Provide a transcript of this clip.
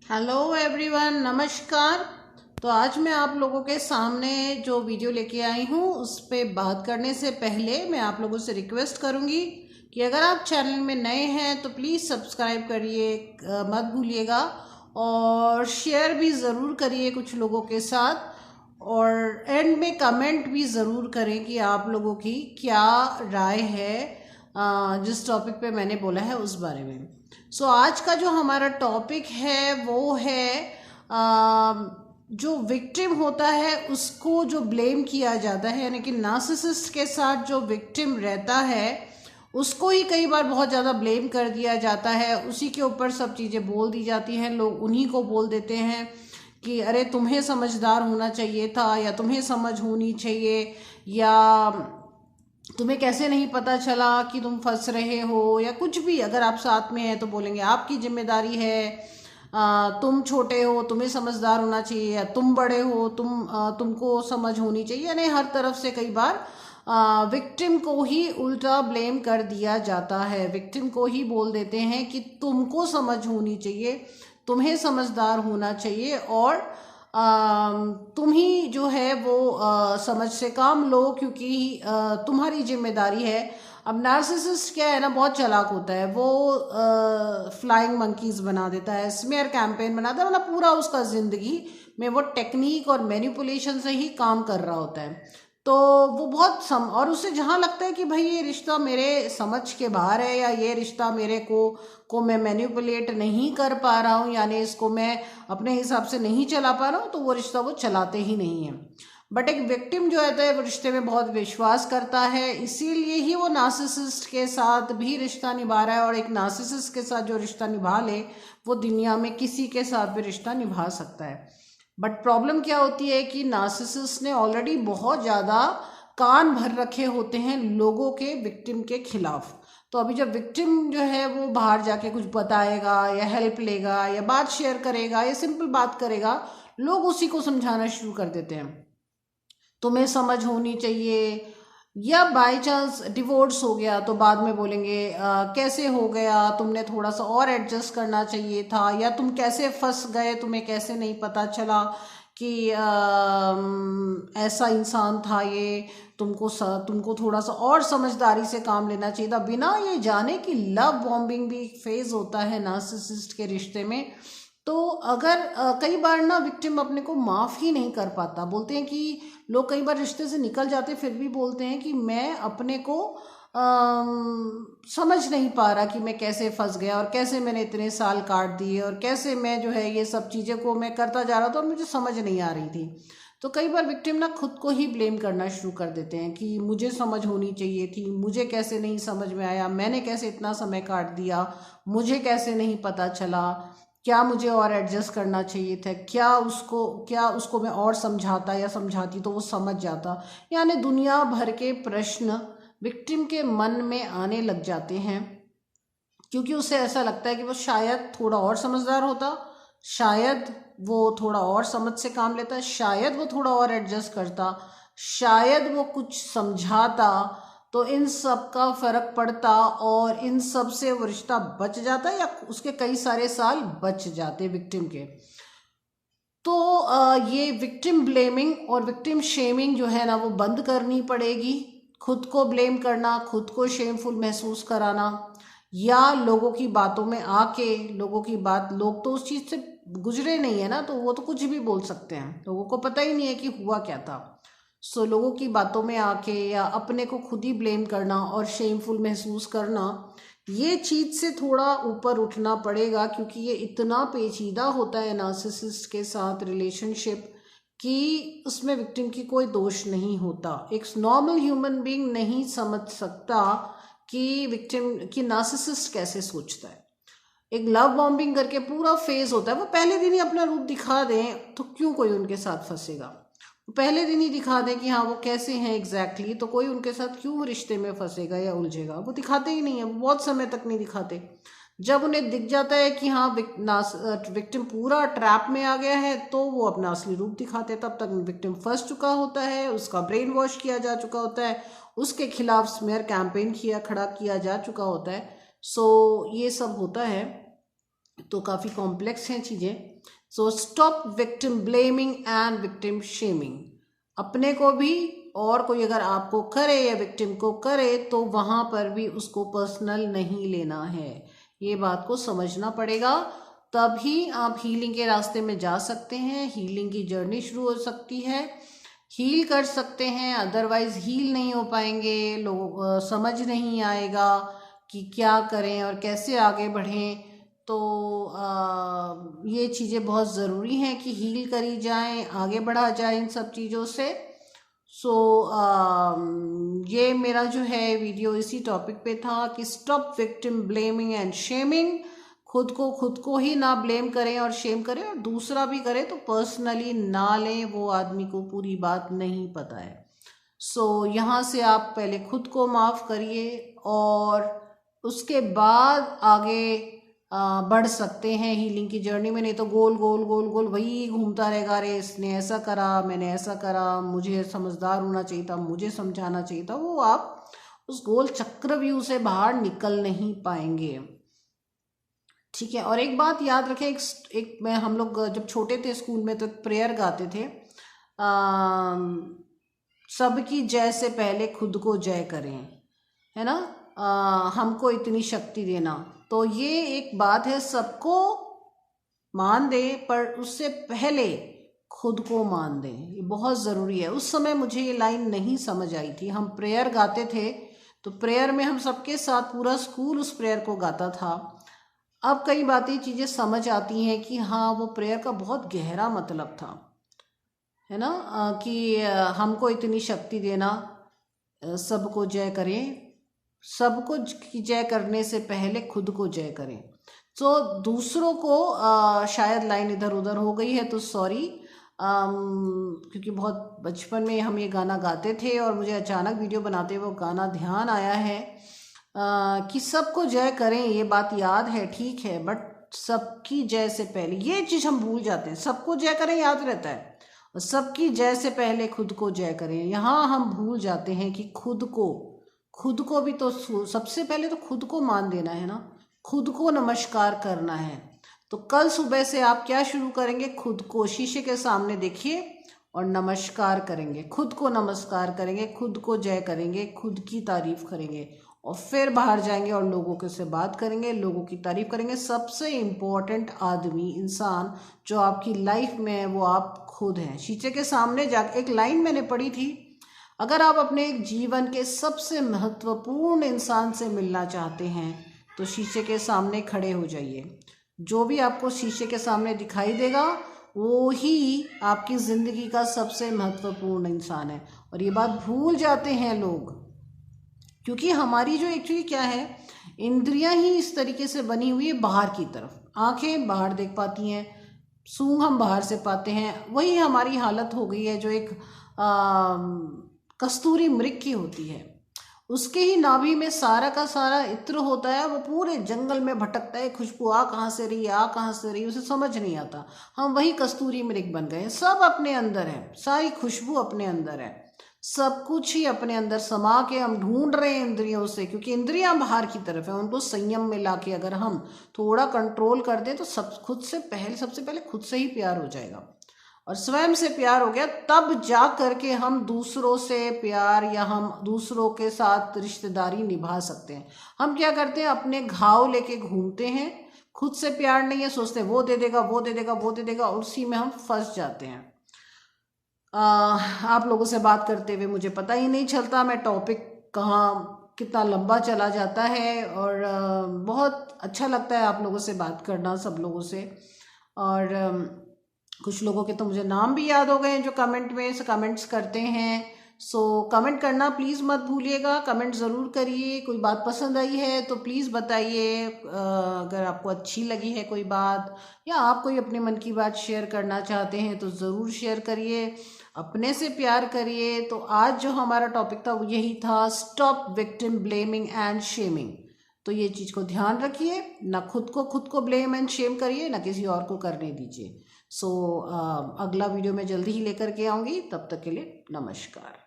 Hello everyone, नमस्कार। तो आज मैं आप लोगों के सामने जो वीडियो लेके आई हूँ उस पे बात करने से पहले मैं आप लोगों से रिक्वेस्ट करूँगी कि अगर आप चैनल में नए हैं तो प्लीज़ सब्सक्राइब करिए, मत भूलिएगा, और शेयर भी ज़रूर करिए कुछ लोगों के साथ, और एंड में कमेंट भी ज़रूर करें कि आप लोगों की क्या राय है जिस टॉपिक पे मैंने बोला है उस बारे में। सो आज का जो हमारा टॉपिक है वो है जो विक्टिम होता है उसको जो ब्लेम किया जाता है, यानी कि नार्सिसिस्ट के साथ जो विक्टिम रहता है उसको ही कई बार बहुत ज़्यादा ब्लेम कर दिया जाता है, उसी के ऊपर सब चीज़ें बोल दी जाती हैं। लोग उन्हीं को बोल देते हैं कि अरे तुम्हें समझदार होना चाहिए था, या तुम्हें समझ होनी चाहिए, या तुम्हें कैसे नहीं पता चला कि तुम फंस रहे हो, या कुछ भी। अगर आप साथ में हैं तो बोलेंगे आपकी जिम्मेदारी है, तुम छोटे हो तुम्हें समझदार होना चाहिए, या तुम बड़े हो तुमको समझ होनी चाहिए। यानी हर तरफ से कई बार विक्टिम को ही उल्टा ब्लेम कर दिया जाता है, विक्टिम को ही बोल देते हैं कि तुमको समझ होनी चाहिए, तुम्हें समझदार होना चाहिए, और तुम ही जो है वो समझ से काम लो, क्योंकि तुम्हारी जिम्मेदारी है। अब नार्सिसिस्ट क्या है ना, बहुत चालाक होता है वो। फ्लाइंग मंकीज बना देता है, स्मेयर कैंपेन बनाता है, मतलब पूरा उसका जिंदगी में वो टेक्निक और मैनिपुलेशन से ही काम कर रहा होता है। तो वो बहुत और उसे जहाँ लगता है कि भाई ये रिश्ता मेरे समझ के बाहर है, या ये रिश्ता मेरे को मैं मैनिपुलेट नहीं कर पा रहा हूँ, यानी इसको मैं अपने हिसाब से नहीं चला पा रहा हूँ, तो वो रिश्ता वो चलाते ही नहीं है। बट एक विक्टिम जो है वो रिश्ते में बहुत विश्वास करता है, इसीलिए ही वो नार्सिसिस्ट के साथ भी रिश्ता निभा रहा है। और एक नार्सिसिस्ट के साथ जो रिश्ता निभा ले वो दुनिया में किसी के साथ भी रिश्ता निभा सकता है। बट प्रॉब्लम क्या होती है कि नार्सिसिस्ट ने ऑलरेडी बहुत ज़्यादा कान भर रखे होते हैं लोगों के विक्टिम के खिलाफ। तो अभी जब विक्टिम जो है वो बाहर जाके कुछ बताएगा, या हेल्प लेगा, या बात शेयर करेगा, या सिंपल बात करेगा, लोग उसी को समझाना शुरू कर देते हैं, तुम्हें समझ होनी चाहिए। या बाय चांस डिवोर्स हो गया तो बाद में बोलेंगे कैसे हो गया, तुमने थोड़ा सा और एडजस्ट करना चाहिए था, या तुम कैसे फंस गए, तुम्हें कैसे नहीं पता चला कि ऐसा इंसान था ये, तुमको थोड़ा सा और समझदारी से काम लेना चाहिए था, बिना ये जाने कि लव बॉम्बिंग भी एक फेज होता है नार्सिसिस्ट के रिश्ते में। तो अगर कई बार ना विक्टिम अपने को माफ़ ही नहीं कर पाता, बोलते हैं कि लोग कई बार रिश्ते से निकल जाते फिर भी बोलते हैं कि मैं अपने को समझ नहीं पा रहा कि मैं कैसे फंस गया, और कैसे मैंने इतने साल काट दिए, और कैसे मैं जो है ये सब चीज़ें को मैं करता जा रहा था और मुझे समझ नहीं आ रही थी। तो कई बार विक्टिम ना खुद को ही ब्लेम करना शुरू कर देते हैं कि मुझे समझ होनी चाहिए थी, मुझे कैसे नहीं समझ में आया, मैंने कैसे इतना समय काट दिया, मुझे कैसे नहीं पता चला, क्या मुझे और एडजस्ट करना चाहिए था, क्या उसको मैं और समझाता या समझाती तो वो समझ जाता। यानी दुनिया भर के प्रश्न विक्टिम के मन में आने लग जाते हैं, क्योंकि उसे ऐसा लगता है कि वो शायद थोड़ा और समझदार होता, शायद वो थोड़ा और समझ से काम लेता, शायद वो थोड़ा और एडजस्ट करता, शायद वो कुछ समझाता, तो इन सब का फर्क पड़ता, और इन सब से वो रिश्ता बच जाता, या उसके कई सारे साल बच जाते विक्टिम के। तो ये विक्टिम ब्लेमिंग और विक्टिम शेमिंग जो है ना वो बंद करनी पड़ेगी। खुद को ब्लेम करना, खुद को शेमफुल महसूस कराना, या लोगों की बातों में आके लोग तो उस चीज़ से गुजरे नहीं है ना, तो वो तो कुछ भी बोल सकते हैं, लोगों को पता ही नहीं है कि हुआ क्या था। सो लोगों की बातों में आके या अपने को खुद ही ब्लेम करना और शेमफुल महसूस करना, ये चीज़ से थोड़ा ऊपर उठना पड़ेगा, क्योंकि ये इतना पेचीदा होता है नार्सिसिस्ट के साथ रिलेशनशिप कि उसमें विक्टिम की कोई दोष नहीं होता। एक नॉर्मल ह्यूमन बीइंग नहीं समझ सकता कि विक्टिम की नार्सिसिस्ट कैसे सोचता है। एक लव बॉम्बिंग करके पूरा फेज होता है, वो पहले दिन ही अपना रूप दिखा दें तो क्यों कोई उनके साथ फंसेगा। पहले दिन ही दिखा दें कि हाँ वो कैसे हैं एग्जैक्टली, तो कोई उनके साथ क्यों रिश्ते में फंसेगा या उलझेगा। वो दिखाते ही नहीं है, वो बहुत समय तक नहीं दिखाते। जब उन्हें दिख जाता है कि हाँ विक्टिम पूरा ट्रैप में आ गया है, तो वो अपना असली रूप दिखाते हैं। तब तक विक्टिम फंस चुका होता है, उसका ब्रेन वॉश किया जा चुका होता है, उसके खिलाफ स्मेयर कैंपेन खड़ा किया जा चुका होता है। सो ये सब होता है, तो काफ़ी कॉम्प्लेक्स हैं चीज़ें। So stop victim blaming and victim shaming. अपने को भी और कोई अगर आपको करे या विक्टिम को करे तो वहाँ पर भी उसको पर्सनल नहीं लेना है। ये बात को समझना पड़ेगा, तभी आप हीलिंग के रास्ते में जा सकते हैं, हीलिंग की जर्नी शुरू हो सकती है, हील कर सकते हैं। अदरवाइज हील नहीं हो पाएंगे, लोगों समझ नहीं आएगा कि क्या करें और कैसे आगे बढ़ें। तो ये चीज़ें बहुत ज़रूरी हैं कि हील करी जाएं, आगे बढ़ा जाए इन सब चीज़ों से। सो ये मेरा जो है वीडियो इसी टॉपिक पे था कि stop victim blaming and shaming. खुद को ही ना ब्लेम करें और शेम करें, और दूसरा भी करे तो पर्सनली ना लें, वो आदमी को पूरी बात नहीं पता है। सो यहाँ से आप पहले खुद को माफ़ करिए और उसके बाद आगे बढ़ सकते हैं हीलिंग की जर्नी में। नहीं तो गोल गोल गोल गोल वही घूमता रहेगा, अरे इसने ऐसा करा, मैंने ऐसा करा, मुझे समझदार होना चाहिए था, मुझे समझाना चाहिए था। वो आप उस गोल चक्रव्यूह से बाहर निकल नहीं पाएंगे। ठीक है। और एक बात याद रखें, एक मैं हम लोग जब छोटे थे स्कूल में तो एक प्रेयर गाते थे, सबकी जय से पहले खुद को जय करें, है ना। हमको इतनी शक्ति देना, तो ये एक बात है, सबको मान दे पर उससे पहले खुद को मान दें, ये बहुत ज़रूरी है। उस समय मुझे ये लाइन नहीं समझ आई थी। हम प्रेयर गाते थे तो प्रेयर में हम सबके साथ पूरा स्कूल उस प्रेयर को गाता था। अब कई बातें चीज़ें समझ आती हैं कि हाँ, वो प्रेयर का बहुत गहरा मतलब था, है ना, कि हमको इतनी शक्ति देना, सबको जय करें, सबको जय करने से पहले खुद को जय करें। तो दूसरों को शायद लाइन इधर उधर हो गई है तो सॉरी, क्योंकि बहुत बचपन में हम ये गाना गाते थे और मुझे अचानक वीडियो बनाते हुए वो गाना ध्यान आया है कि सबको जय करें, ये बात याद है, ठीक है, बट सबकी जय से पहले ये चीज़ हम भूल जाते हैं। सबको जय करें याद रहता है, और सबकी जय से पहले खुद को जय करें, यहाँ हम भूल जाते हैं कि खुद को भी तो सबसे पहले तो खुद को मान देना है ना, खुद को नमस्कार करना है। तो कल सुबह से आप क्या शुरू करेंगे, खुद को शीशे के सामने देखिए और नमस्कार करेंगे, खुद को नमस्कार करेंगे, खुद को जय करेंगे, खुद की तारीफ करेंगे, और फिर बाहर जाएंगे और लोगों के से बात करेंगे, लोगों की तारीफ करेंगे। सबसे इम्पोर्टेंट आदमी, इंसान जो आपकी लाइफ में है वो आप खुद हैं। शीशे के सामने जाकर, एक लाइन मैंने पढ़ी थी, अगर आप अपने जीवन के सबसे महत्वपूर्ण इंसान से मिलना चाहते हैं तो शीशे के सामने खड़े हो जाइए। जो भी आपको शीशे के सामने दिखाई देगा वो ही आपकी ज़िंदगी का सबसे महत्वपूर्ण इंसान है। और ये बात भूल जाते हैं लोग, क्योंकि हमारी जो एक्चुअली क्या है, इंद्रियां ही इस तरीके से बनी हुई है बाहर की तरफ। आंखें बाहर देख पाती हैं, सूंघ हम बाहर से पाते हैं, वही हमारी हालत हो गई है जो एक कस्तूरी मृग की होती है। उसके ही नाभि में सारा का सारा इत्र होता है, वो पूरे जंगल में भटकता है, खुशबू आ कहाँ से रही, आ कहाँ से रही, उसे समझ नहीं आता। हम वही कस्तूरी मृग बन गए, सब अपने अंदर है, सारी खुशबू अपने अंदर है, सब कुछ ही अपने अंदर समा के हम ढूंढ रहे हैं इंद्रियों से, क्योंकि इंद्रियां बाहर की तरफ है। उनको संयम में लाके अगर हम थोड़ा कंट्रोल कर दें तो सबसे पहले खुद से ही प्यार हो जाएगा, और स्वयं से प्यार हो गया तब जा करके हम दूसरों से प्यार या हम दूसरों के साथ रिश्तेदारी निभा सकते हैं। हम क्या करते हैं, अपने घाव लेके घूमते हैं, खुद से प्यार नहीं है, सोचते हैं वो दे देगा वो दे देगा वो दे देगा, और उसी में हम फंस जाते हैं। आप लोगों से बात करते हुए मुझे पता ही नहीं चलता मैं टॉपिक कहाँ कितना लंबा चला जाता है, और बहुत अच्छा लगता है आप लोगों से बात करना, सब लोगों से। और कुछ लोगों के तो मुझे नाम भी याद हो गए हैं जो कमेंट में से कमेंट्स करते हैं। सो कमेंट करना प्लीज़ मत भूलिएगा, कमेंट ज़रूर करिए। कोई बात पसंद आई है तो प्लीज़ बताइए, अगर आपको अच्छी लगी है कोई बात, या आप कोई अपने मन की बात शेयर करना चाहते हैं तो ज़रूर शेयर करिए, अपने से प्यार करिए। तो आज जो हमारा टॉपिक था वो यही था, stop victim blaming and shaming. तो ये चीज़ को ध्यान रखिए, ना खुद को ब्लेम एंड शेम करिए, ना किसी और को करने दीजिए। सो अगला वीडियो मैं जल्दी ही लेकर के आऊँगी, तब तक के लिए नमस्कार।